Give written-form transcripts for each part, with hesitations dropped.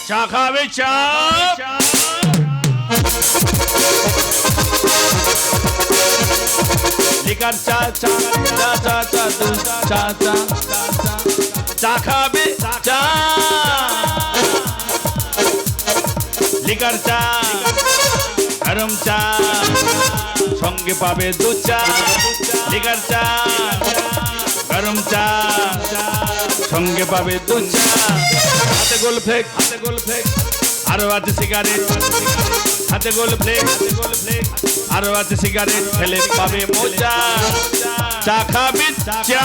চা খাবে চা লিকার চা চা চা চা চা চা চা চা খাবে চা লিকার চা গরম চা সঙ্গে পাবে দুধ চা লিকার চা গরম চা সঙ্গে পাবে দুধ চা হাতে গোল ফ্লেক আরো আছে সিগারেট হাতে গোল ফ্লেক আরো আছে সিগারেট ফেলে পাবে মোজা চা খাবি চা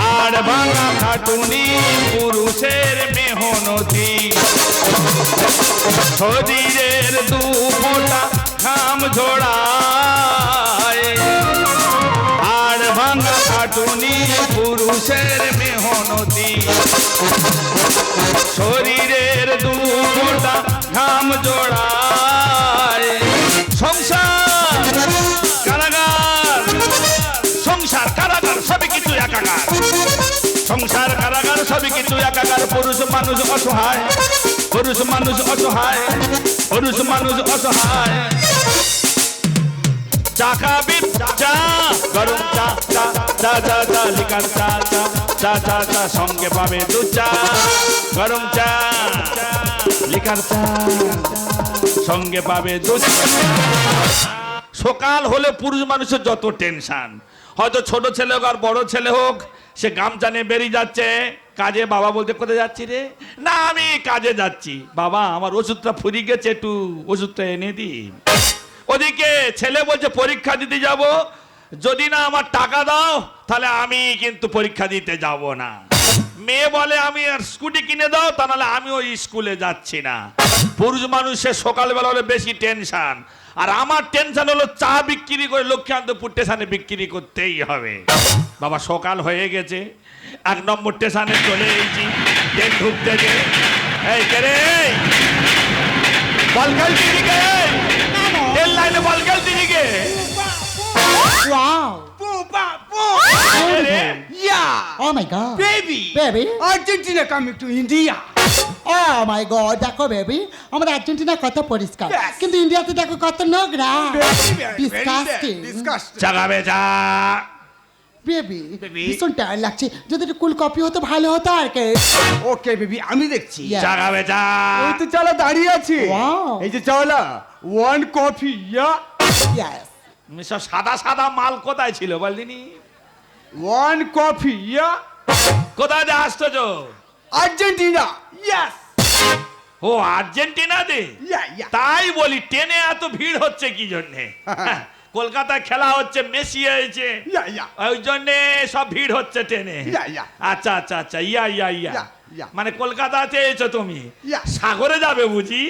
আর ভাঙা খাটুনি পুরুষের মেহনতি শরীরের দু ফোঁটা ঘাম ঝোড়ায় আর ভাঙা খাটুনি পুরুষের মেহনতি শরীরের দু ফোঁটা ঘাম জোড়ায় সংসার কারাগার সবই কিছু একাকার সংসার কারাগার সবই কিছু একাকার পুরুষ মানুষ অসহায় চা খাবি চা গরম চা চা চা চা চা লিকার চা চা চা চা চা সঙ্গে পাবে দুধ চা গরম চা লিকার চা সঙ্গে পাবে দুধ চা। সকাল হলে পুরুষ মানুষের যত টেনশন, হয়তো ছোট ছেলে হোক আর বড় ছেলে হোক, সে গামছা নিয়ে বেরিয়ে যাচ্ছে কাজে। বাবা বলতে কোথায় যাচ্ছি রে? না আমি কাজে যাচ্ছি। বাবা আমার ওষুধটা ফুরিয়ে গেছে, একটু ওষুধটা এনে দি। ওদিকে ছেলে বলছে পরীক্ষা দিতে যাব, যদি না আমার টাকা দাও তাহলে আমি কিন্তু পরীক্ষা দিতে যাব না। মেয়ে বলে আমি আর স্কুটি কিনে দাও, তা নাহলে আমি ওই স্কুলে যাচ্ছি না। পুরুষ মানুষের সকালবেলা হলে বেশি টেনশন, আর আমার টেনশন হলো চা বিক্রি করে লক্ষ্মীকান্তপুর স্টেশনে বিক্রি করতেই হবে। বাবা সকাল হয়ে গেছে, 1 নম্বর স্টেশনে চলে এসেছি, ট্রেন ঢুকতেছে। এই কে রে? বলকাল দিদিকে, রেল লাইনে বলকাল দিদিকে। Wow! Yeah! Oh my God! Baby! Baby! Argentina coming to India! Oh my God! দেখো বেবি, আমাদের আর্জেন্টিনা কত পরিষ্কার, Yes. কিন্তু ইন্ডিয়াতে দেখো কত নোংরা। Very Disgusting. disgusting. চা খাবে চা। Baby, Baby. ভীষণ টায়ার লাগছে, যদি একটু কুল কফি হতো ভালো হতো আর কি। Okay, baby, আমি দেখছি। Yeah. চা খাবে চা। ওই তো চালা দাঁড়িয়ে আছে। Wow. এই যে চালা, 1 coffee, yeah? Yes. সব সাদা সাদা মাল কোথায় ছিল বলদিনি? 1 coffee, yeah? কোথায় দিয়ে আসতো? Argentina, yes! ও আর্জেন্টিনা দে। Yeah, yeah. তাই বলি ট্রেনে এত ভিড় হচ্ছে কি জন্যে? কলকাতায় খেলা হচ্ছে, মেসি হয়েছে, Yeah, yeah. ওই জন্যে সব ভিড় হচ্ছে ট্রেনে। Yeah, yeah. আচ্ছা আচ্ছা আচ্ছা, ইয়া ইয়া ইয়া। Yeah, yeah. মানে কলকাতাতে এসো তুমি, Yeah. সাগরে যাবে বুঝি?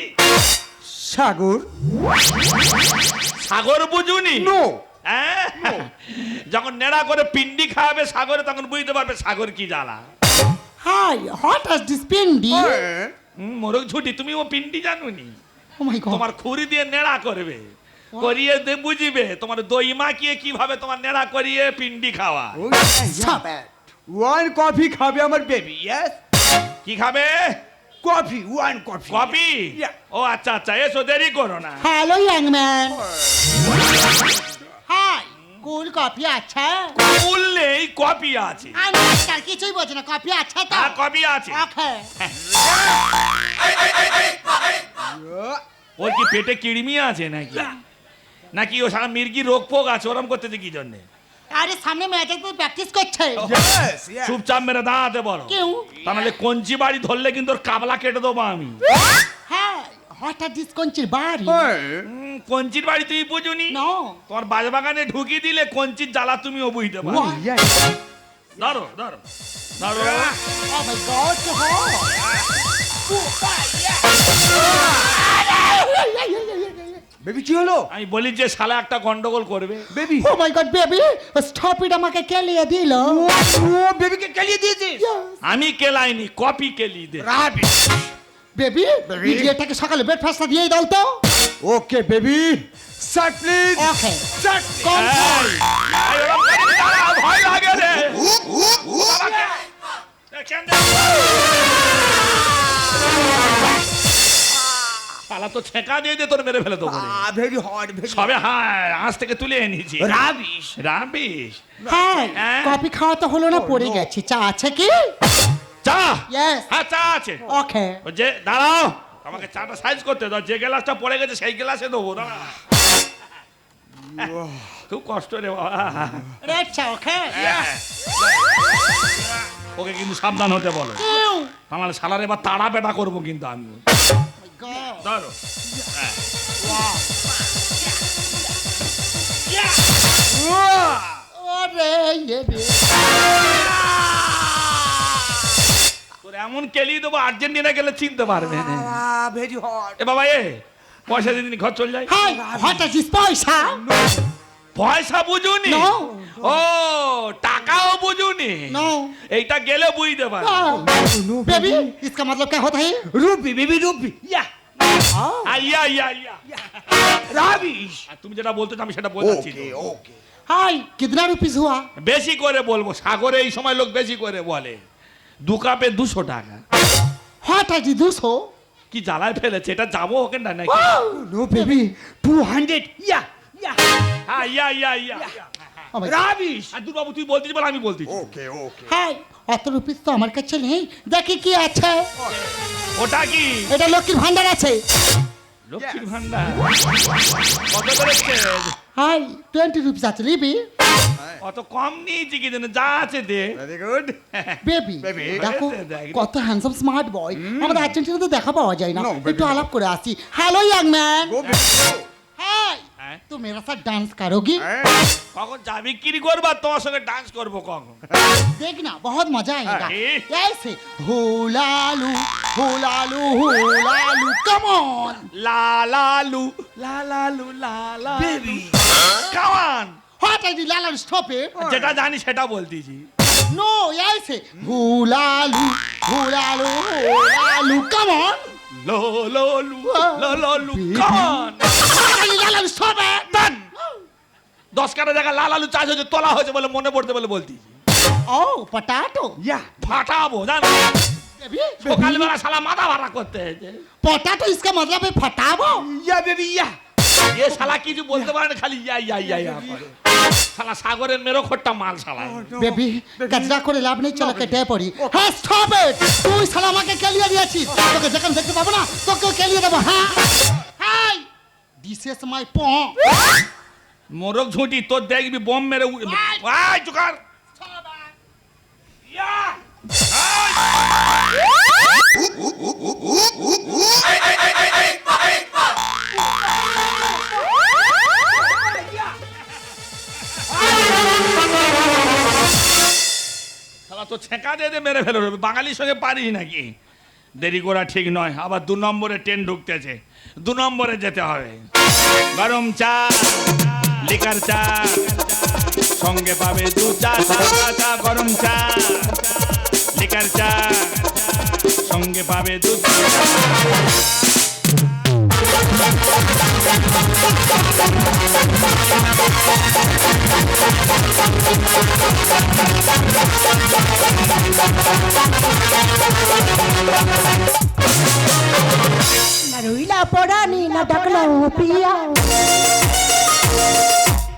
সাগর? সাগর বুঝুনি? No! হ্যাঁ? যখন নেড়া করে পিন্ডি খাবে সাগরে, তখন বুঝতে পারবে সাগর কি জ্বালা। Hi, what is this pindi? হ্যাঁ। মোরগ ঝুটি, তুমি ও পিন্ডি জানুনি? Oh my God! তোমার খুরি দিয়ে নেড়া করবে, করিয়ে বুঝিবে তোমার দই মাখিয়ে কিভাবে তোমার নেড়া করিয়ে পিন্ডি খাওয়া। Oh, yeah, Stop yeah. it! 1 coffee খাবে আমার বেবি, yes? কি খাবে? Coffee, 1 coffee. কপি? Yeah. ও আচ্ছা আচ্ছা, এসো দেরি করো না। Hello, young man. Hi, cool coffee আছে? ফুল নেই, কপি আছে। আমি আজকাল কিছুই বোঝে না, কফি আছে তো? হ্যাঁ কপি আছে। Okay. Yeah. ওর কি পেটে কিড়মি আছে নাকি? নাকি ও সারা মির্গি রোগ ফোগ আছে? ওরম করতেছে কি জন্যে? আরে সামনে ম্যাচের তো প্র্যাকটিস করছে। Yes, yeah. চুপচাপ মেরে দাঁড়াতে বলো, কেউ? তা নাহলে কঞ্চি বাড়ি ধরলে কিন্তু ওর কাবলা কেটে দেবো আমি। হ্যাঁ, হঠাৎ ডিসকঞ্চির বাড়ি। হ্যাঁ। কঞ্চির বাড়ি তুমি বুঝুনি? No. তোমার বাজবাগানে ঢুকিয়ে দিলে কঞ্চির জ্বালা তুমিও বুঝতে পারো। What? Yeah. ধরো ধরো ধরো। Oh my God, so hot. Baby কি হলো? আমি বলি যে শালা একটা গন্ডগোল করবে। Baby Oh my God, baby, stop it, আমাকে কেলিয়ে দিল। ও বেবিকে কেলিয়ে দিয়েছিস? আমি কেলাইনি, কপি কেলি দে। রাবি বেবি, ইডিয়েটটাকে সকালে ব্রেকফাস্টটা দিয়েই দাও তো। Okay baby start please okay start এই, ওরম করিস না, ভয় লাগে রে। বাবাকে, দেখেন রে। শালা তো ছেঁকা দিয়ে দে, তোর মেরে ফেলে দেবো রে। ভেরি হট ভেরি সবে হ্যাঁ আঁশ থেকে তুলে এনেছি। Rubbish rubbish. হ্যাঁ হ্যাঁ? কফি খাওয়া তো হলো না, পড়ে গেছি। চা আছে কি? চা? Yes. হ্যাঁ চা আছে। ওকে ও যে দাঁড়াও, আমাকে চাটা সাইজ করতে দাও। যে গ্লাসটা পড়ে গেছে সেই গ্লাসে দেবো। দাঁড়া। খুব কষ্ট রে বাবা। রেড চা ওকে ওকে কিন্তু সাবধান হতে বলো, আমার শালার এবার তাড়া বেটা করবো কিন্তু আমি। ধরো। হ্যাঁ। ওরে ইয়ে রে। তোর এমন কেলিয়ে দেবো আর্জেন্টিনা গেলে চিনতে পারবে না। ভেরি হট এ বাবা এ পয়সা দিদিনি ঘর চল যাই। হাই হোয়াট ইজ দিস পয়সা? পয়সা বুঝুনি? No. ও টাকাও বুঝুনি? No. এইটা গেলে বুঝতে পারবে। बेबी इसका मतलब क्या होता है? রুপি বেবি রুপি ইয়া আইয়া ইয়া ইয়া। রাবিশ আর তুমি যেটা বলতে চাও আমি সেটা বলছি। ওকে ওকে हाय कितना रुपीस हुआ? বেশি করে বলবো, সাগরে এই সময় লোক বেশি করে বলে। 2 কাপে 200 টাকা। व्हाट इज दिस हो? কি জ্বালায় ফেলেছে, এটা যাবো ওকে না নাকি? নো বেবি 200 ইয়া ইয়া হ্যাঁ ইয়া ইয়া ইয়া। Oh my God. রাবিশ আর দূর বাবু তুই বলতিস বল, আমি বলতিস। ওকে ওকে হাই অত রুপিস তো আমার কাছে নেই। দেখি কি আছে। ওটা কি? এটা লক্ষ্মীর ভান্ডার আছে। লক্ষ্মীর ভান্ডার। কত করেছে? হাই 20 রুপিস আছে লিবি। অত কম নিয়েছি কি জন্য, যা আছে দে। Very good baby Baby. দেখো দেখ। কত হ্যান্ডসাম স্মার্ট বয়। আমাদের আর্জেন্টিনাতে দেখা পাওয়া যায় না। No, baby, একটু no. আলাপ করে আসি। Hello young man. Go baby hi হ্যাঁ? तू मेरा साथ डांस करोगी? কখন যাবি কি করবা, তোমার সঙ্গে ডান্স করবো কখন? देखना बहुत मजा आएगा। अरे। ऐसे हुलालू हुलालू हुलालू कम ऑन। লা লালু লা লালু লা লা বেবি কামান। व्हाट इज लाला स्टॉप इट? যেটা জানি সেটা বলতেছি। नो ऐसे हुलालू हुलालू हुलालू कम ऑन। লো লো লু লো লো লু কামান। व्हाट इज लाला स्टॉप इट? ডান। 10 কাটা জায়গা লাল আলু চাষ হয়েছে, তোলা হয়েছে বলে মনে পড়তে বলে বলতেছি। ओह पोटैटो। ইয়া ফাটাবো জানো, बेबी সকালবেলা শালা মাথা ভাড়া করতে হয়েছে। पोटैटो इसका मतलब है फटाबो। ইয়া বেবি ইয়া এ শালা কিছু বলতে পারে না, খালি ইয়া ইয়া ইয়া ইয়া করে। শালা সাগরের মেরো খোট্টা মাল শালা। বেবি কাজরা করে লাভ নেই, চলো কেটে পড়ি। হ্যাঁ স্টপ ইট। তুই শালা আমাকে কেলিয়ে দিয়েছিস, তোকে যখন দেখতে পাবো না তোকে কেলিয়ে দেবো। হ্যাঁ হাই দিস ইজ মাই পম। মোরগ ঝুঁটি তোর দেখবি বোম মেরে আয় চুকার। ইয়া শালা তো ছেঁকা দিয়ে দে, মেরে ফেলো। বাঙালির সঙ্গে পারিস নাকি? দেরি করা ঠিক নয়, আবার 2 নম্বরে ট্রেন ঢুকতেছে, 2 নম্বরে যেতে হবে। গরম চা লিকার চা সঙ্গে পাবে 2 চা চা চা। গরম চা লিকার চা সঙ্গে পাবে 2 চা। না রইলা পড়ানি না ডাকলাম প্রিয়া,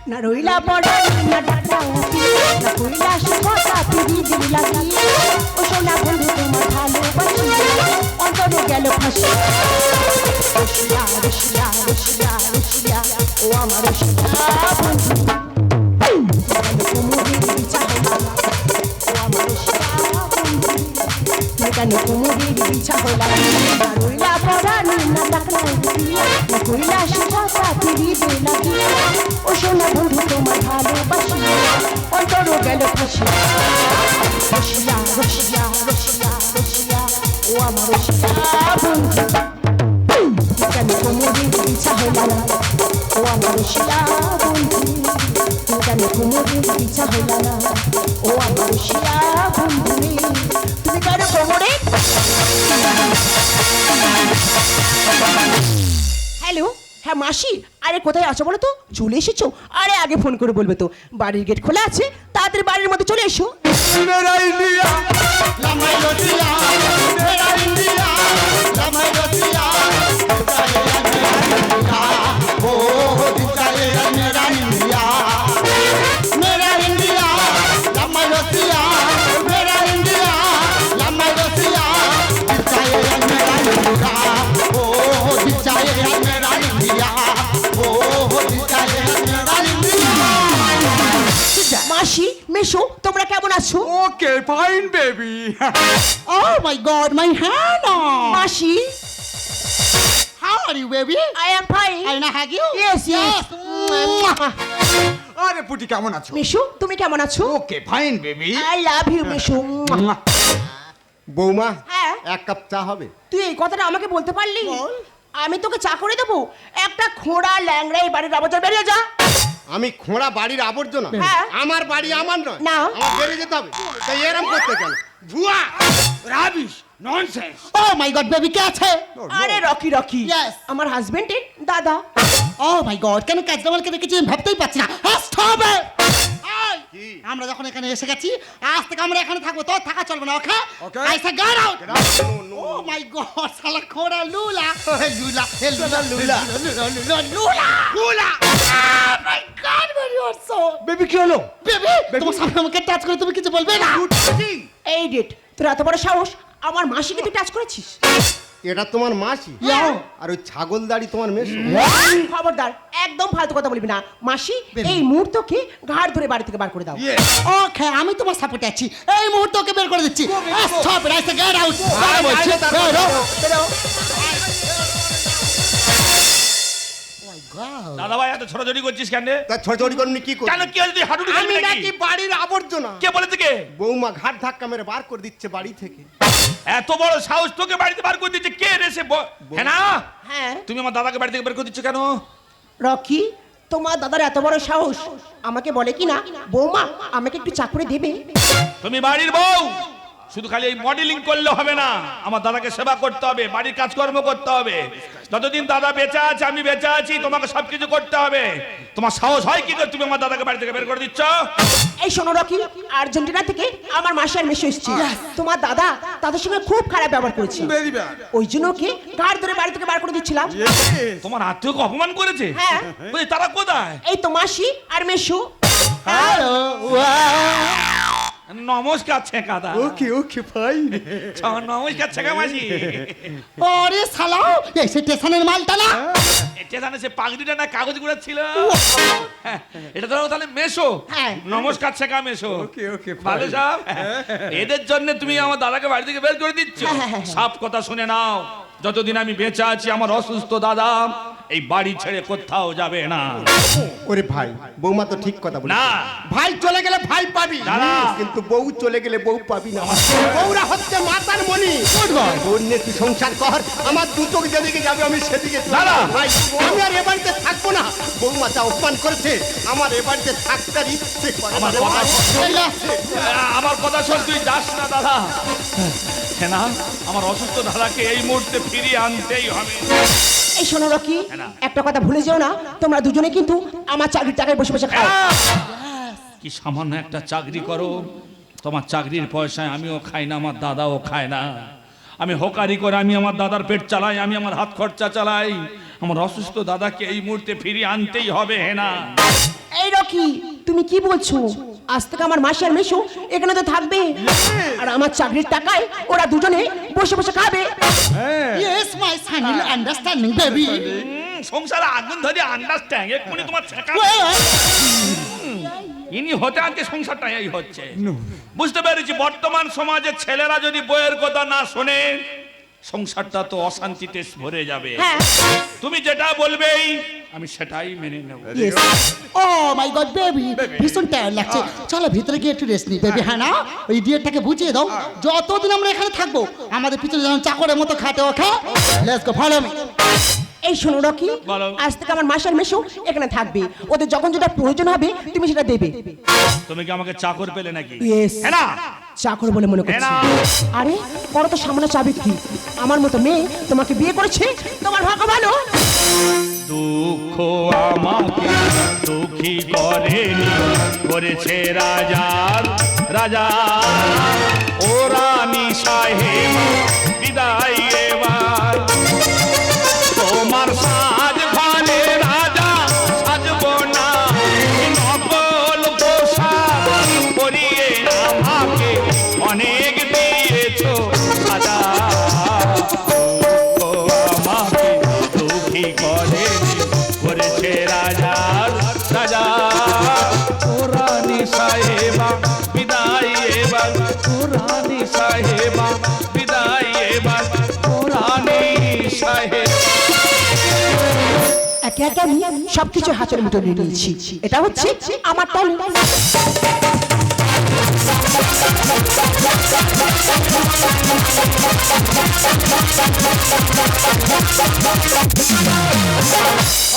না রইলা পড়ানি না ডাকলাম প্রিয়া, না কইলা কথা পিড়ি দিল লাগি। ও সোনা বন্ধু তোমার ভালোবাসি, অন্তরে গেল ফাঁসি। রসিয়া রসিয়া রসিয়া রসিয়া ও আমার রসিয়া বন্ধু, কুমুদির বিচার হলো না, ও আমার রসিয়া বন্ধু। কেন কুমুদির বিছা হলা না রইলা পড়ানি না ডাকলাম প্রিয়া, না কইলা কথা পিড়ি দিল লাগি। ও সোনা বন্ধু তোমার ভালোবাসি, অন্তরে গেল ফাঁসি। রসিয়া রসিয়া রসিয়া রসিয়া ও আমার রসিয়া বন্ধু, কেন কুমুদির বিছা হলা না, ও আমার রসিয়া বন্ধু। কেন কুমুদির বিছা হলা না, ও আমার রসিয়া বন্ধু। তুমি কারো কোমরে। হ্যালো হ্যাঁ মাসি, আরে কোথায় আছো বলো তো? চলে এসেছো? আরে আগে ফোন করে বলবে তো, বাড়ির গেট খোলা আছে, তাড়াতাড়ি বাড়ির মধ্যে চলে এসো। मेरा इंडिया লামাই রতিয়া মেরা ইন্ডিয়া লামাই রতিয়া ও দিচায়ে মেরা ইন্ডিয়া মেরা ইন্ডিয়া লামাই রতিয়া মেরা ইন্ডিয়া লামাই রতিয়া দিচায়ে মেরা ইন্ডিয়া ও দিচায়ে মেরা ইন্ডিয়া ও দিচায়ে মেরা ইন্ডিয়া মাসি, মেশো, তোমরা কেমন আছো? Okay fine baby Oh my God, my Hannah! মাসি, How are you, baby? I am fine. I wanna hug you? Yes, yes. আরে পুটি কেমন আছো? মেশো, তুমি কেমন আছো? Okay fine baby I love you মেশো। বৌমা হ্যাঁ? এক কাপ চা হবে? তুই এই কথাটা আমাকে বলতে পারলি? আমি তোকে চা করে দেবো? একটা খোঁড়া ল্যাংড়া এই বাড়ির আবর্জনা, বেরিয়ে যা। আমি খোঁড়া বাড়ির আবর্জনা? হ্যাঁ। আমার বাড়ি আমার নয়, না। আমার বেরিয়ে যেতে হবে। তাই এরম করতে কেন? ভুয়া rubbish nonsense Oh my God, baby, কে আছে? আরে রকি, রকি Yes. আমার হাজবেন্ডের দাদা। Oh my God, কেন কাজদামালকে রেখেছি আমি ভাবতেই পারছি না। Stop it! এই, আমরা যখন এখানে এসে গেছি, আজ থেকে আমরা এখানে থাকবো, তোর থাকা চলবে না, ওকে? Okay. I say get out! Oh my God, শালা খোড়া লুলা। লুলা, লুলা, লুলা, লুলা, লুলা, লুলা। Oh my God, baby, you're so... baby কি হলো? Baby, তোমার সামনে আমাকে টাচ করে তুমি কিছু বলবে না? এই ডেট, তোর এত বড় সাহস, আমার মাসিকে তুই টাচ করেছিস? এটা তোমার মাসি? Yeah. আর ওই ছাগল দাড়ি তোমার মেশো? খবরদার, একদম ফালতু কথা বলবি না। মাসি, এই মুহূর্তকে ঘাড় ধরে বাড়ি থেকে বার করে দাও। ওকে, আমি তোমার সাপোর্টে আছি। এই মুহূর্তে ওকে বের করে দিচ্ছি। Stop it, I say get out. বেরো। দাদা ভাই এত ছোটাছুটি করছিস কেন রে? তা ছোট ছোট করনি কি করবি? কেন কি হয়েছে তুই হাঁটুটি আমি নাকি বাড়ির আবর্জনা? কে বলেছে কে? বৌমা ঘাট ধাক্কা মেরে বার করে দিচ্ছে বাড়ি থেকে। এত বড় সাহস তোকে বাড়িতে বার করে দিচ্ছে কে রে সে? হ্যাঁ না, হ্যাঁ তুমি আমার দাদাকে বাড়ি থেকে বের করে দিচ্ছ কেন? রকি, তোমার দাদার এত বড় সাহস আমাকে বলে কি না, বৌমা আমাকে একটু চা করে দেবে? তুমি বাড়ির বউ, শুধু খালি এই মডেলিং করলে হবে না, আমার দাদাকে সেবা করতে হবে, বাড়ির কাজকর্ম করতে হবে। যতদিন দাদা বেঁচে আছে, আমি বেঁচে আছি, তোমাকে সবকিছু করতে হবে। তোমার সাহস হয় কি করে তুমি আমার দাদাকে বাড়ি থেকে বের করে দিচ্ছ? এই শোনো রকি, আর্জেন্টিনা থেকে আমার মাসি আর মেশো এসেছে। তোমার দাদা তাদের সঙ্গে খুব খারাপ ব্যবহার করেছে, ভেরি ব্যাড ওই জন্য ওকে ঘাড় ধরে বাড়ি থেকে বার করে দিচ্ছিলাম। তোমার আত্মীয়কে অপমান করেছে? হ্যাঁ। বলি তারা কোথায়? এই তো মাসি আর মেশো। হ্যালো। নমস্কার ছেকাদা। ওকে ওকে ফাইন। নমস্কার ছেকা মাসি। ওরে শালা, এই সে স্টেশনের মালটা না? এটা জানে সে পাগড়িটা না কাগজ গুড়া ছিল। এটা তো তাহলে মেশো। হ্যাঁ। নমস্কার ছেকা মেশো। ওকে ওকে ভালো সব। এদের জন্য তুমি আমার দাদাকে বাড়ি থেকে বের করে দিচ্ছ? সব কথা শুনে নাও, যতদিন আমি বেঁচে আছি আমার অসুস্থ দাদা এই বাড়ি ছেড়ে কোথাও যাবে না। ওরে ভাই, বৌমা তো ঠিক কথা বলে। না। ভাই চলে গেলে ভাই পাবি, দাঁড়া। কিন্তু বউ চলে গেলে বউ পাবি না। বউরা হচ্ছে মাতার মণি। বোন নিয়ে তুই সংসার কর, আমার দু চোখ যেদিকে যাবে আমি সেদিকে যাব। দাঁড়া। ভাই, আমি আর এ বাড়িতে থাকবো না। বৌমা যা অপমান করেছে, আমার এ বাড়িতে থাকতে আর ইচ্ছে করে না। আমার কথা আমার কথা শোন, তুই যাস না দাদা। হ্যাঁ না, আমার অসুস্থ দাদাকে এই মুহূর্তে ফিরিয়ে আনতেই হবে। এই শোনো রকি, একটা কথা ভুলে যেও না, তোমরা দুজনে কিন্তু আমার চাকরির টাকায় বসে বসে খাও। কি সামান্য একটা চাকরি করো, তোমার চাকরির পয়সায় আমিও খাই না, আমার দাদাও খায় না। আমি হোকারি করে আমি আমার দাদার পেট চালাই, আমি আমার হাত খরচা চালাই। আমার অসুস্থ দাদাকে এই মুহূর্তে ফিরিয়ে আনতেই হবে। হ্যাঁ না, এই রকি, তুমি কি বলছো? আজ থেকে আমার মাসি আর মেশো এখানে তো থাকবে, আর আমার চাকরির টাকায় ওরা দুজনে বসে বসে খাবে। Yes, my son, you understanding, baby? সংসারে আগুন ধরে আন্ডারস্ট্যান্ড এক্ষুনি তোমার ছেকা। ইনি হতে আজকে সংসারটা এই হচ্ছে। বুঝতে পেরেছি, বর্তমান সমাজের ছেলেরা যদি বইয়ের কথা না শোনে সংসারটা তো অশান্তিতে ভরে যাবে। হ্যাঁ। তুমি যেটা বলবেই আমি সেটাই মেনে নেব। Yes. Oh my God, baby, ভীষণ টায়ার্ড লাগছে। চলো ভিতরে গিয়ে একটু রেস্ট নিই, বেবি। হ্যাঁ না, ওই ডিয়েটটাকে বুঝিয়ে দাও, যতদিন আমরা এখানে থাকবো আমাদের পিছনে যেমন চাকরের মতো খাটে ওকে। Let's go, follow me. এই শোনো রকি, বলো। আজ থেকে আমার মাসি আর মেশো এখানে থাকবে, ওদের যখন যেটা প্রয়োজন হবে তুমি সেটা দেবে। তুমি কি আমাকে চাকর পেলে নাকি? Yes. হ্যাঁ না, চাকর বলে মনে করছি। না। আরে বড় তো সামনে চাবি কি, আমার মতো মেয়ে তোমাকে বিয়ে করেছে, তোমার ভাগ্য ভালো। দুঃখ আমাকে দুঃখী করেনি, করেছে রাজার রাজা ও রানী সাহেব বিদায় এবার। তোমার সাজ ঘরে রাজা সাজব না, নকল পোশাক পরিয়ে আমাকে অনেক দিয়েছ সাজা। ও আমাকে দুঃখী করেছে রাজার রাজা ও রানী সাহেবা বিদায় এবার। ও রানী সাহেবা বিদায় এবার। ও রানী সাহেব। একে একে আমি সবকিছু হাতের মুঠো নিয়ে নিয়েছি। এটা হচ্ছে আমার ট্যালেন্ট।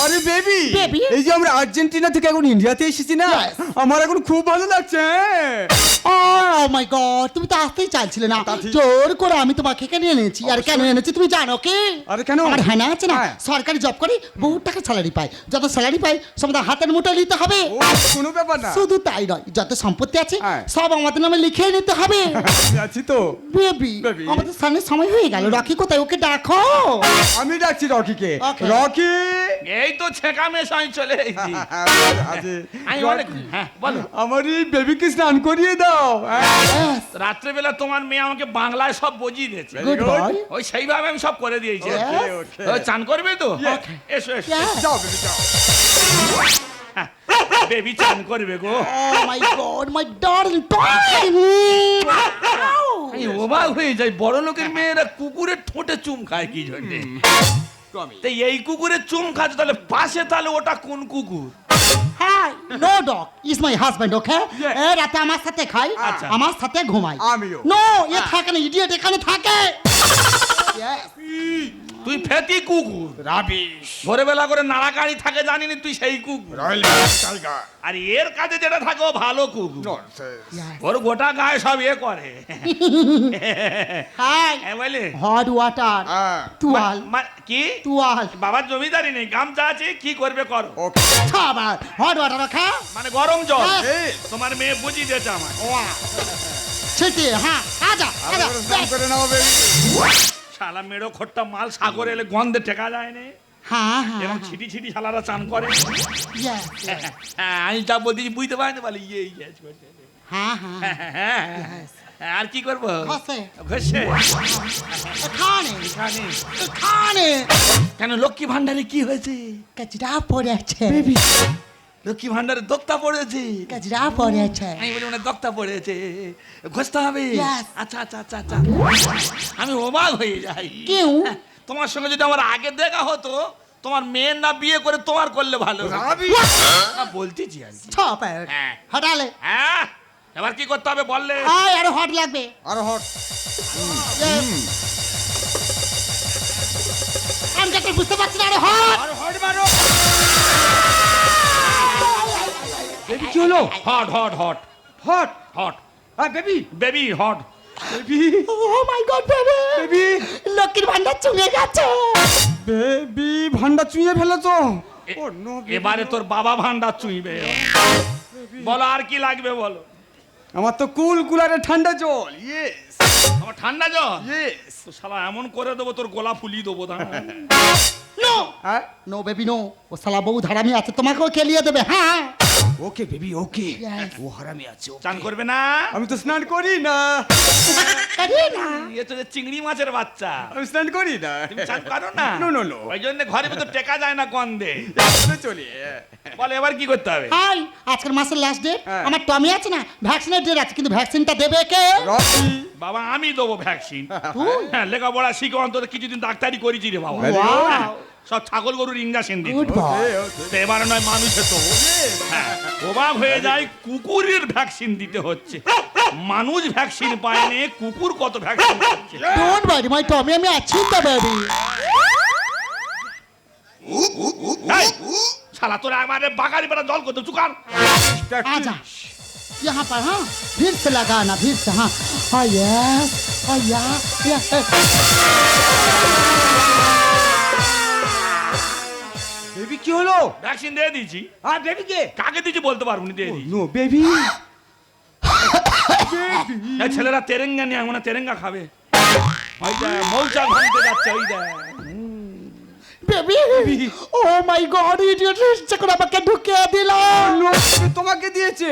আরে বেবি Baby? এই যে আমরা আর্জেন্টিনা থেকে এখন ইন্ডিয়াতে এসেছি না, Yes. আমার এখন খুব ভালো লাগছে। ও মাই গড, তুমি তো আসতেই চাইছিলে না, জোর করে আমি তোমাকে এখানে এনেছি। আর কেন এনেছি তুমি জানো কি? আরে কেন? আমার হ্যানা আছে না, হ্যাঁ। সরকারি জব করে বহু টাকা স্যালারি পায়। যত স্যালারি পায় সব তার হাতের মুঠোয় নিতে হবে। ও কোনো ব্যাপার না, শুধু তাই নয়, যত সম্পত্তি আছে হ্যাঁ। সব আমাদের নামে লিখে নিতে হবে। আছি তো। Baby, Baby. আমাদের সামনে সময় হয়ে গেল। রকি কোথায়? ওকে ডাকো। আমি ডাকছি রকিকে। Okay. রকি এই তো ছেকা মেশ আমি চলে এসেছি। আমি অনেক হ্যাঁ বলো। আমার এই বেবিকে স্নান করিয়ে দাও। Yes, রাত্রেবেলা তোমার মেয়ে আমাকে বাংলায় সব বুঝিয়ে দিয়েছে, good boy. ওই সেইভাবে আমি সব করে দিয়েছি। Yes. ওই চান করবে তো? Yes. এসো এসো। Yes. যাও বেবি যাও। বেবি চান করবে গো। Oh my God, my darling darling. আমি অবাক হয়ে যাই, বড় লোকের মেয়েরা কুকুরের ঠোঁটে চুম খায় কি জন্য? তো এই কুকুরের চুম খাচ্ছে, তাহলে পাশে তাহলে ওটা কোন কুকুর? Hi, no dog. He's my husband, okay? Yes. এ রাতে আমার সাথে খায়, আচ্ছা। আমার সাথে ঘুমায়। আমিও। No, এ থাকে না, idiot এখানে থাকে। Yes. তুই ফেতি কুকুর, রাবিশ ভোরবেলা করে নাড়াকাড়ি থাকে জানিনি তুই সেই কুকুর। রয়্যাল টাইগার আর এর কাছে যেটা থাকে ও ভালো কুকুর, ননসেন্স। Yes. ওর গোটা গায়ে সব এ করে। Hi. এ বলে Hot water. হ্যাঁ তুয়াল। কি তুয়াল। বাবার জমিদারি নেই, গামছা আছে, কি করবে করো। ওকে খাবার। Hot water রাখা। মানে গরম জল। Yes. তোমার মেয়ে বুঝিয়ে দিয়েছে আমার। ছিটি, হ্যাঁ, আজা, আজা। স্নান করে নাও বেবি। শালা মেড়ো খোট্টা মাল সাগরে এলে গন্ধে টেকা যায় না, হ্যাঁ, হ্যাঁ, এরকম ছিটি ছিটি শালারা চান করে। Yes, yes. হ্যাঁ, আমি যা বলতেছি বুঝতে পারিনি, বলে ইয়ে করছে। হ্যাঁ, হ্যাঁ। হ্যাঁ, আর কি করবো? ঘষে। ঘষে এখানে, এখানে। এখানে। কেন লক্ষ্মী ভান্ডারে কি হয়েছে? কাজরা পড়ে আছে। লক্ষ্মী ভান্ডারে দোক্তা পড়েছে। কাজরা পড়ে আছে। আমি বলি মানে দোক্তা পড়েছে, ঘষতে হবে। Yes. আচ্ছা আচ্ছা আচ্ছা আচ্ছা। আমি অবাক হয়ে যাই। কেউ? তোমার সঙ্গে যদি আমার আগে দেখা হতো, তোমার মেয়ের না বিয়ে করে তোমার করলে ভালো হতো। রাবিশ না, বলতেছি আর কি। ছপ হ্যাঁ। হটালে। হ্যাঁ, এবার কি করতে হবে বললে? আয়, আরো হট লাগবে। আর হট আমি যাতে বুঝতে পারছি না, আরে হট। আর হট মারো বেবি কি হলো? Hot hot hot hot hot হ্যাঁ বেবি বেবি হট। বেবি ও মাই গড, বেবি। বেবি লক্ষ্মীর ভান্ডার চুঙে গেছে। বেবি ভান্ডা চুইয়ে ফেলেছো। ও নো এবারে তোর বাবা ভান্ডার চুইবে। বলো আর কি লাগবে বলো। আমার তো কুল কুলারে ঠান্ডা জল ইয়েস আমার ঠান্ডা জল। ইয়েস তো শালা এমন করে দেবো তোর গোলা ফুলিয়ে দেবো। নো, হ্যাঁ নো বেবি নো। ও শালা বউ ধারামি আছে, তোমাকেও খেলিয়ে দেবে। হ্যাঁ, ওকে বেবি ওকে Yes. ও হারামি আছে ওকে। চান করবে না? আমি তো স্নান করি না আরে না। এ তো যে চিংড়ি মাছের বাচ্চা, আমি স্নান করি না তুমি চান করো না? নো নো নো ওই জন্য ঘরে ভিতর টেকা যায় না গন্ধে। চলি বলে এবার কি করতে হবে? হাই, আজকের মাসের লাস্ট ডেট। হ্যাঁ। আমার টমি আছে না, ভ্যাকসিনের ডেট আছে, কিন্তু ভ্যাকসিনটা দেবে কে? রকি বাবা আমি দেবো ভ্যাকসিন। তুই? হ্যাঁ, লেখাপড়া শিখে অন্তত কিছুদিন ডাক্তারি করেছি রে বাবা। Very good. হ্যাঁ, সব ছাগল গরুর ইঞ্জেকশন দিত। Good boy. তো এবার নয় মানুষের তো। হ্যাঁ, অবাক হয়ে যায়, কুকুরের ভ্যাকসিন দিতে হচ্ছে। মানুষ ভ্যাকসিন পায়নি, কুকুর কত ভ্যাকসিন পাচ্ছে। Don't worry, my Tommy, আমি আছি তো বেবি। এই, শালা তোর একবারে বাগারি বেড়া জল করতে চুকার। आजा यहाँ पर, हाँ फिर से लगाना, फिर से, हाँ हाँ यस, हाँ বেবি কি হলো? ভ্যাকসিন দিয়ে দিয়েছি। আর বেবি কে? কাকে দিয়েছি বলতে পারবো না, দিয়ে দিয়েছি। No baby. এই ছেলেরা তেরেঙ্গা নিয়ে মনে হয় তেরেঙ্গা খাবে। ওই দেখ মৌচাক ভাঙতে যাচ্ছে, ওই দেখ। বেবি ও মাই গড ইডিয়েট ইচ্ছে করে আমাকে ঢুকিয়ে দিল। নো তোমাকে দিয়েছে।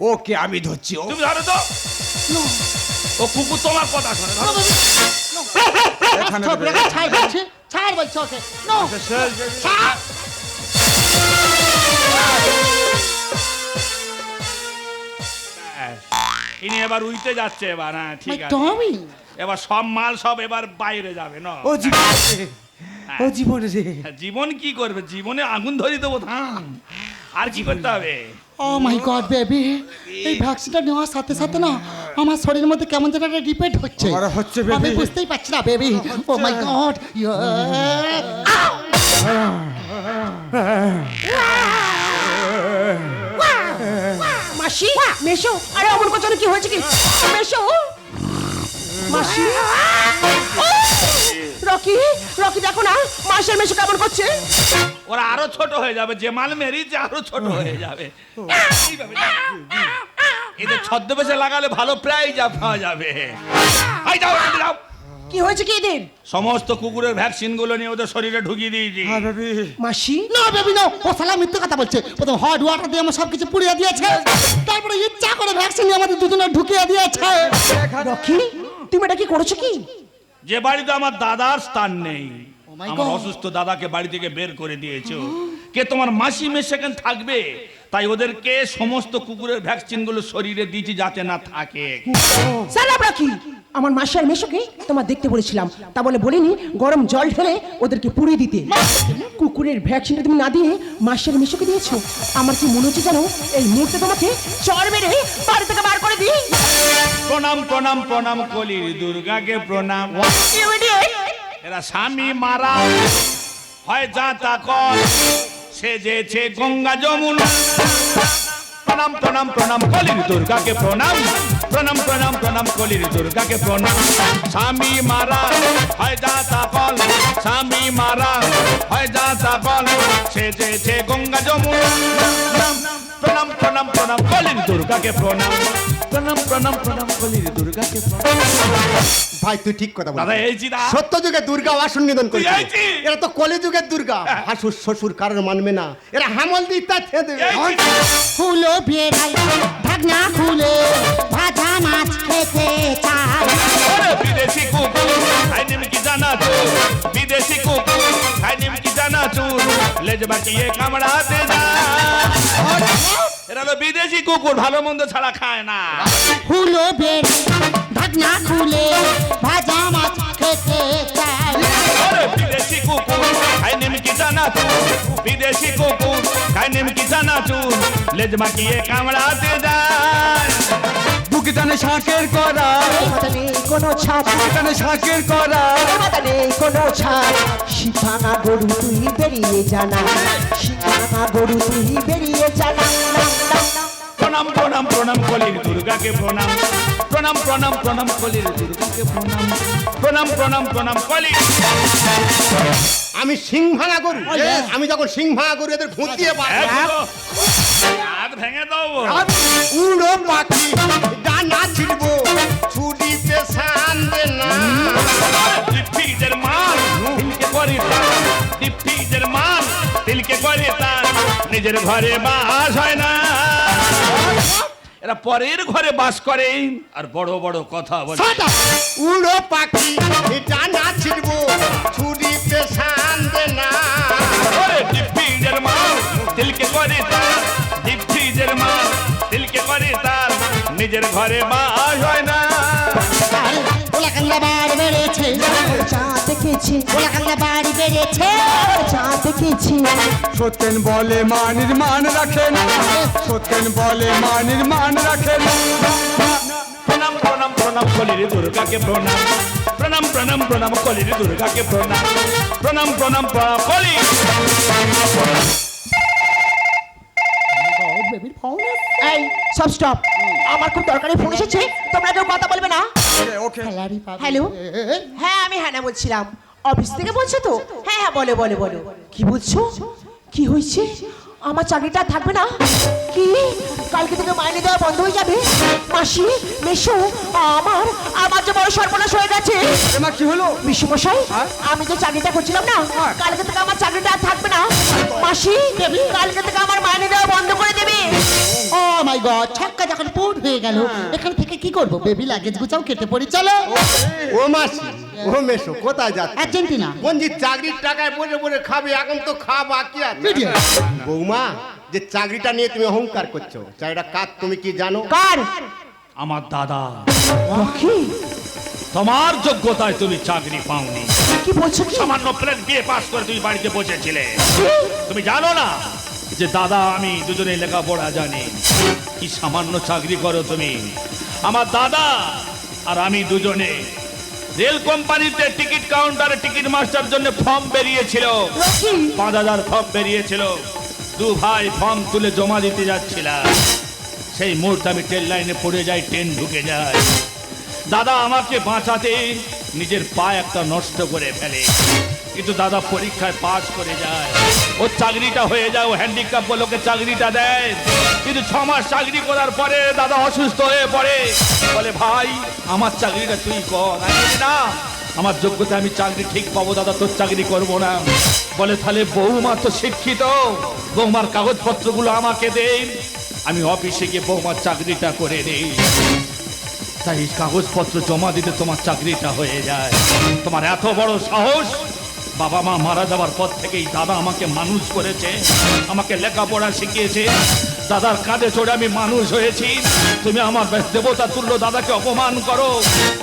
ওকে আমি ধরছি। ও তুমি ধরো তো। ও কুকুর তোমার কথা শোনে, ধরো। এখানে সব রেখে ছাড় বলছি, ছাড় বলছি ওকে। নো ছাড়। ইনি এবার উইতে যাচ্ছে এবার। হ্যাঁ ঠিক আছে, টমি এবার সব মাল সব এবার বাইরে যাবে না। ও জীবন রে। ও জীবন রে। জীবন কি করবে, জীবনে আগুন ধরিয়ে দেবো থাম। আর কি করতে হবে? ও মাই গড বেবি, এই ভ্যাকসিনটা নেওয়ার সাথে সাথে না আমার শরীরের মধ্যে কেমন যেন একটা রিপেট হচ্ছে। আমার হচ্ছে baby। আমি বুঝতেই পারছি না বেবি। ও মাই গড মাসি মেশো, আরে অমন করছো না, কি হয়েছে কি? মেশো মাসি। রকি রকি দেখো না মাসের মেশো কেমন করছে। ওরা আরো ছোট হয়ে যাবে, যে মাল মেরিয়েছে আরো ছোট হয়ে যাবে। এইভাবে না। এদের ছদ্মবেশে লাগালে ভালো প্রাইজ পাওয়া যাবে। এই যাও, এই যাও। কি হয়েছে কি এদের? সমস্ত কুকুরের ভ্যাকসিন গুলো নিয়ে ওদের শরীরে ঢুকিয়ে দিয়েছি। হ্যাঁ বেবি। মাসি না বেবি না, ও শালা মিথ্যে কথা বলছে। প্রথম হট ওয়াটার দিয়ে আমার সবকিছু পুড়িয়ে দিয়েছে, তারপরে ইচ্ছা করে ভ্যাকসিন আমাদের দুজনে ঢুকিয়ে দিয়েছে। রকি তুমি এটা কি করেছো কি? যে বাড়িতে আমার দাদার স্থান নেই, my আমার God. অসুস্থ দাদাকে বাড়ি থেকে বের করে দিয়েছো। কে তোমার মাসি মেয়ে সেখানে থাকবে, তাই ওদেরকে সমস্ত কুকুরের ভ্যাকসিন গুলো শরীরে দিয়েছি যাতে না থাকে। সালাম রাখি আমার মাসি আর মেশোকে তোমার দেখতে বলেছিলাম, তা বলে বলিনি গরম জল ঢেলে ওদেরকে পুড়িয়ে দিতে। কুকুরের ভ্যাকসিনটা তুমি না দিয়ে মাসি আর মেশোকে দিয়েছো। আমার কি মনে হচ্ছে জানো, এই মুহূর্তে তোমাকে চড় মেরে বাড়ি থেকে বার করে দিই। প্রণাম প্রণাম প্রণাম কলির দুর্গাকে প্রণাম। You idiot! এরা স্বামী মারা হয় যা তা কর, সেজেছে গঙ্গা যমুনা। প্রণাম প্রণাম প্রণাম কলির দুর্গাকে প্রণাম। প্রণাম প্রণাম প্রণাম কলির দুর্গাকে প্রণাম। স্বামী মারা হয় যা তা কল, স্বামী মারা হয় যা তা কল, সেজেছে গঙ্গা যমুনা। প্রণাম প্রণাম প্রণাম কলির দুর্গাকে প্রণাম। প্রণাম প্রণাম প্রণাম কলির দুর্গাকে প্রণাম। ভাই তুই ঠিক কথা বল। দাদা এই চিদা সত্য যুগে দুর্গা আসন নিধন তুই করেছে। আইছি। এরা তো কলি যুগের দুর্গা। হাসুর শ্বশুর কারণ মানবে না, এরা হামল দিয়ে তা ছেড়ে দেবে। খুলো বেড়াই ঢাকনা খুলে ভাজা মাছ খেতে চাই। বিদেশি কুকুর খাই নিমকি জানা চুর, বিদেশি কুকুর খাই নিমকি জানা চুর, লেজ বাকিয়ে কামড়াতে যায়। এরা হলো বিদেশি কুকুর, ভালো মন্দ ছাড়া খায় না। খুলো বেড়াই ঢাকনা খুলে ভাজা মাছ খেতে চাই। বিদেশি কুকুর খাই নিমকি জানা চুর, বিদেশি কুকুর খাই নিমকি জানা চুর, লেজ বাকিয়ে কামড়াতে যায়। বুকে টানে শাকের করা। মাথা নেই কোনো ছাপ, বুকে টানে শাকের করা। মাথা নেই কোনো ছাপ। শিখানা গরু তুই বেরিয়ে জানা, শিখানা গরু তুই বেরিয়ে জানা। প্রণাম প্রণাম প্রণাম কলির দুর্গাকে প্রণাম। প্রণাম প্রণাম প্রণাম কলির দুর্গাকে প্রণাম। প্রণাম প্রণাম প্রণাম কলি। আমি সিং ভাঙা গরু। আমি যখন সিং ভাঙা গরু এদের ভূত দিয়ে হাত ভেঙে দাও। উড়ো পাখি ডানা ছিড়বো, ছুরিতে সানবে না। ডিফিজের মাল দিলকে করে তার, ডিফিজের মাল দিলকে করে তার, নিজের ঘরে বাস হয় না। এরা পরের ঘরে বাস করে আর বড় বড় কথা বলে। উড়ো পাখি ডানা ছিড়বো, ছুরিতে সানবে না। ডিফিজের মাল দিলকে করে তার, ডিফিজের মাল দিলকে করে তার, নিজের ঘরে বাস হয় না। ওলা কান্না বাড়ি বেড়েছে, চা দেখেছি, ওলা কান্না বাড়ি বেড়েছে। চা দেখেছি। সত্যেন বলে মানির মান রাখে না, সত্যেন বলে মানির মান রাখে না। প্রণাম প্রণাম প্রণাম কলির দুর্গাকে প্রণাম। প্রণাম প্রণাম প্রণাম কলির দুর্গাকে প্রণাম। প্রণাম প্রণাম প্রণাম কলি। বেবির ফোন এই সব স্টপ, আমার খুব দরকারি ফোন এসেছে, তোমরা কেউ কথা বলবে না। ওকে হ্যালো, হ্যাঁ আমি হ্যানা বলছিলাম। অফিস থেকে বলছো তো? হ্যাঁ হ্যাঁ বলো বলো বলো। কি বলছো? কি হয়েছে? আমার চাকরিটা আর থাকবে না? কি কালকে থেকে মাইনে দেওয়া বন্ধ হয়ে যাবে? মাসি, মেশো, আমার আমার যে বড় সর্বনাশ হয়ে গেছে। আরে মা কি হলো? বিশু মশাই, হ্যাঁ? আমি যে চাকরিটা করছিলাম না, কালকে থেকে আমার চাকরিটা আর থাকবে না। মাসি, কালকে থেকে আমার মাইনে দেওয়া বন্ধ করে দেবে। ও মাই গড, ছক্কা যখন পুট হয়ে গেল, এখান থেকে কি করব? বেবি লাগেজ গুছাও, কেটে পড়ি, চলো। ও মাসি, ও মেশো, কোথায় যাচ্ছে? আর্জেন্টিনা। বঞ্জি চাকরির টাকায় বসে বসে খাবে, এখন তো খাওয়া বাকি আছে। Idiot। বৌমা, যে চাকরিটা নিয়ে তুমি অহংকার করছো, চাকরিটা কার তুমি কি জানো? কার? আমার দাদা। লক্ষ্মী, তোমার যোগ্যতায় তুমি চাকরি পাওনি। কি বলছো? কি সামান্য প্লেন বিয়ে পাস করে তুমি বাড়িতে বসেছিলে। তুমি জানো না যে দাদা আমি দুজনে লেখাপড়া জানি। কি সামান্য চাকরি করো তুমি। আমার দাদা আর আমি দুজনে রেল কোম্পানিতে টিকিট কাউন্টারে টিকিট মাস্টার জন্য ফর্ম বেরিয়েছিল। 5,000 ফর্ম বেরিয়েছিল। দু ভাই ফর্ম তুলে জমা দিতে যাচ্ছিলাম, সেই মুহূর্তে আমি ট্রেন লাইনে পড়ে যাই, ট্রেন ঢুকে যায়। দাদা আমাকে বাঁচাতে নিজের পা একটা নষ্ট করে ফেলে, কিন্তু দাদা পরীক্ষায় পাস করে যায়। ওর চাকরিটা হয়ে যায়, ও হ্যান্ডিক্যাপ বলে ওকে চাকরিটা দেয়। কিন্তু 6 মাস চাকরি করার পরে দাদা অসুস্থ হয়ে পড়ে। বলে ভাই আমার চাকরিটা তুই কর। আমি বলি না, আমার যোগ্যতা আমি চাকরি ঠিক পাবো দাদা, তোর চাকরি করব না। বলে তাহলে বৌমা তো শিক্ষিত, বৌমার কাগজপত্রগুলো আমাকে দেন, আমি অফিসে গিয়ে বৌমার চাকরিটা করে দিই। তাই কাগজপত্র জমা দিতে তোমার চাকরিটা হয়ে যায়। তোমার এত বড় সাহস! বাবা মা মারা যাওয়ার পর থেকেই দাদা আমাকে মানুষ করেছে, আমাকে লেখাপড়া শিখিয়েছে। দাদার কাঁধে চড়ে আমি মানুষ হয়েছি। তুমি আমার দেবতা তুল্য দাদাকে অপমান করো,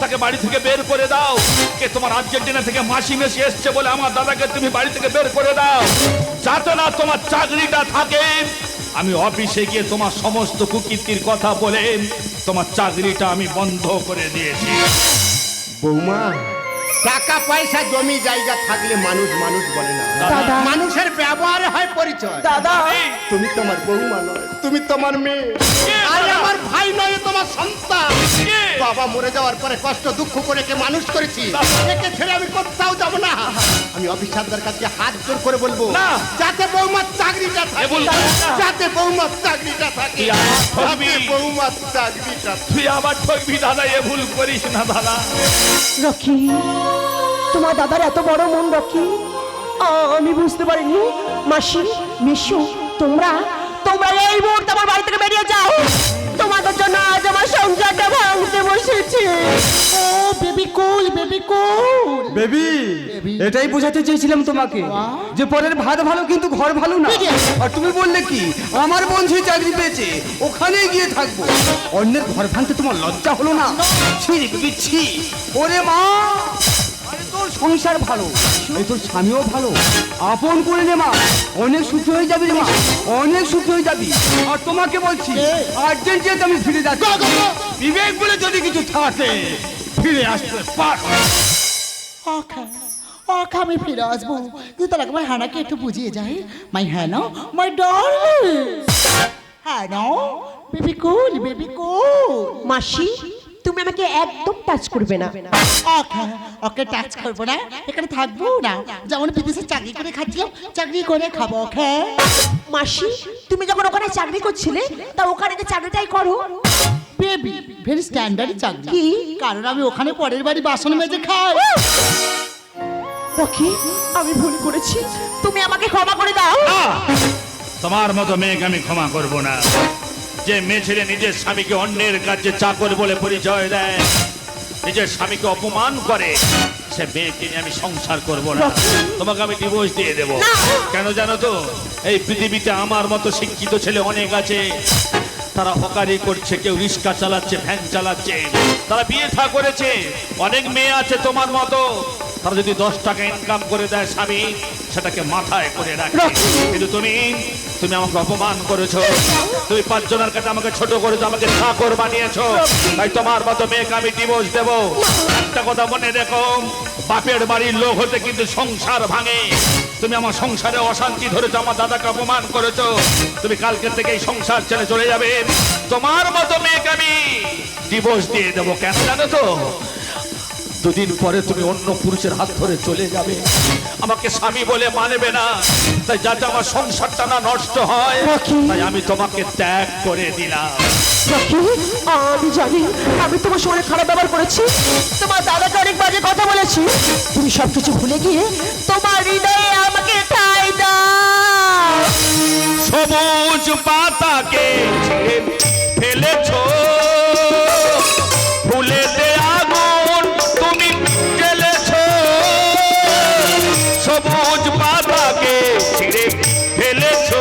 তাকে বাড়ি থেকে বের করে দাও। কে তোমার আর্জেন্টিনা থেকে মাসি মেসি এসছে বলে আমার দাদাকে তুমি বাড়ি থেকে বের করে দাও, যাতে না তোমার চাকরিটা থাকে। আমি অফিসে গিয়ে তোমার সমস্ত কুকীর্তির কথা বলে তোমার চাকরিটা আমি বন্ধ করে দিয়েছি। বৌমা, টাকা পয়সা জমি জায়গা থাকলে মানুষ মানুষ বলে না, দাদা। মানুষের ব্যবহারে হয় পরিচয়। দাদা, তুমি তোমার বৌমা নয়, তুমি তোমার মেয়ে। আর আমার ভাই নয়, তোমার সন্তান। বাবা মরে যাওয়ার পরে কষ্ট দুঃখ করে কে মানুষ করেছি, একে ছেড়ে আমি কোথাও যাব না। আমি অফিসারদের কাছে হাত জোর করে বলবো, না। যাতে বৌমার চাকরিটা থাকে, বলবি না। যাতে বৌমার চাকরিটা থাকে, তুই আমার ঠকবি। যাতে বৌমার চাকরিটা থাকে। তুই আবার ঠকবি দাদা, এ ভুল করিস না দাদা। রকি, তোমার দাদার এত বড় মন রকি, আমি বুঝতে পারিনি। মাসি, মিশু, তোমরা তোমরা এই মুহূর্তে আমার বাড়ি থেকে বেরিয়ে যাও। তোমাদের জন্য আজ আমার সংসারটা ভাঙতে বসেছে। ও baby cool, baby cool. Baby, এটাই বোঝাতে চেয়েছিলাম তোমাকে যে পরের ভাত ভালো কিন্তু ঘর ভালো না। আর তুমি বললে কি আমার বন্ধু চাকরি পেয়েছে, ওখানেই গিয়ে থাকবো। অন্যের ঘর ভাঙতে তোমার লজ্জা হলো না? ছি রে বেবি, ছি। ওরে মা, আরে তোর সংসার ভালো, এই তোর স্বামীও ভালো, আপন করে নে মা, অনেক সুখী হয়ে যাবি রে মা, অনেক সুখী হয়ে যাবি। আর তোমাকে বলছি আর্জেন্টিনাতে আমি ফিরে যাচ্ছি। বিবেক বলে যদি কিছু থাকে ফিরে আসতে পারো। ওকে, ওকে, আমি ফিরে আসবো, কিন্তু তার আগে আমার হ্যানাকে একটু বুঝিয়ে যাই। My Hannah, my darling Hannah, baby cool, baby cool. মাসি, তুমি আমাকে একদম টাচ করবে না। ওকে, ওকে টাচ করবো না, এখানে থাকবো না। যেমন বিদেশে চাকরি করে খাচ্ছিলাম, চাকরি করে খাবো। ওকে মাসি, তুমি যখন ওখানে চাকরি করছিলে, তা ওখানে যে চাকরিটাই করো। বেবি, ভেরি স্ট্যান্ডার্ড চাকরি। কি? কারণ আমি ওখানে পরের বাড়ি বাসন মেজে খাই। রকি, আমি ভুল করেছি, তুমি আমাকে ক্ষমা করে দাও। তোমার মতো মেয়েকে আমি ক্ষমা করব না। যে মেয়ে ছেলে নিজের স্বামীকে অন্যের কাছে চাকর বলে পরিচয় দেয়, নিজের স্বামীকে অপমান করে, সে মেয়েকে নিয়ে আমি সংসার করব না। তোমাকে আমি ডিভোর্স দিয়ে দেব। কেন জানো তো? এই পৃথিবীতে আমার মতো শিক্ষিত ছেলে অনেক আছে, তারা হকারি করছে, কেউ রিক্সা চালাচ্ছে, ভ্যান চালাচ্ছে, তারা বিয়ে থা করেছে। অনেক মেয়ে আছে তোমার মতো, তারা যদি 10 টাকা ইনকাম করে দেয় স্বামী, সেটাকে মাথায় করে রাখে। কিন্তু তুমি আমাকে অপমান করেছো, তুমি 5 জনের কাছে আমাকে ছোট করেছো, আমাকে চাকর বানিয়েছো। তাই তোমার মতো মেয়েকে আমি ডিভোর্স দেব। একটা কথা মনে রেখো, বাপের বাড়ির লোক হতে কিন্তু সংসার ভাঙে। তুমি আমার সংসারে অশান্তি ধরেছো, আমার দাদাকে অপমান করেছো, তুমি কালকে থেকে এই সংসার ছেড়ে চলে যাবে। তোমার মতো মেয়েকে আমি ডিভোর্স দিয়ে দেবো। কেন জানো তো? দুদিন পরে তুমি অন্য পুরুষের হাত ধরে চলে যাবে, আমাকে স্বামী বলে মানবে না, তাই যাতে আমার সংসারটা না নষ্ট হয়, তাই আমি তোমাকে ত্যাগ করে দিলাম। রকি, আমি জানি আমি তোমার সঙ্গে খারাপ ব্যবহার করেছি, তোমার দাদাকে অনেক বাজে কথা বলেছি। তুমি সবকিছু ভুলে গিয়ে তোমার হৃদয়ে আমাকে ঠাঁই দাও। সবুজ পাতাকে ছিঁড়ে ফেলেছো, ফুলেতে আগুন তুমি জ্বেলেছো। সবুজ পাতাকে ছিঁড়ে ফেলেছো,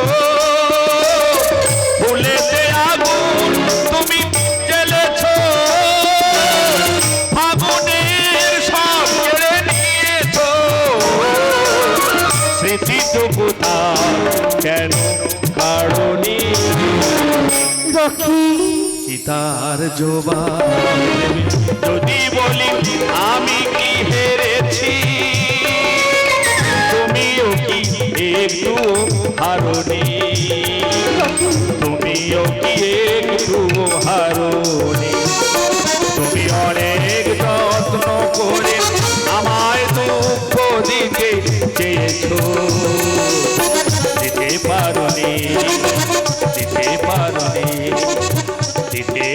ফুলেতে আগুন তুমি জ্বেলেছো। ফাগুনের সব কেড়ে নিয়েছো, স্মৃতিটুকু কেন কারণে রকি, সীতার জবাব যদি বলি আমি কি হেরেছি, তুমিও কি একটু হারনি, তুমিও কি একটু হারনি। তুমি অনেক যত্ন করে আমায় দুঃখ দিতে চেয়েছো, দিতে পারনি, দিতে পারনি, দিতে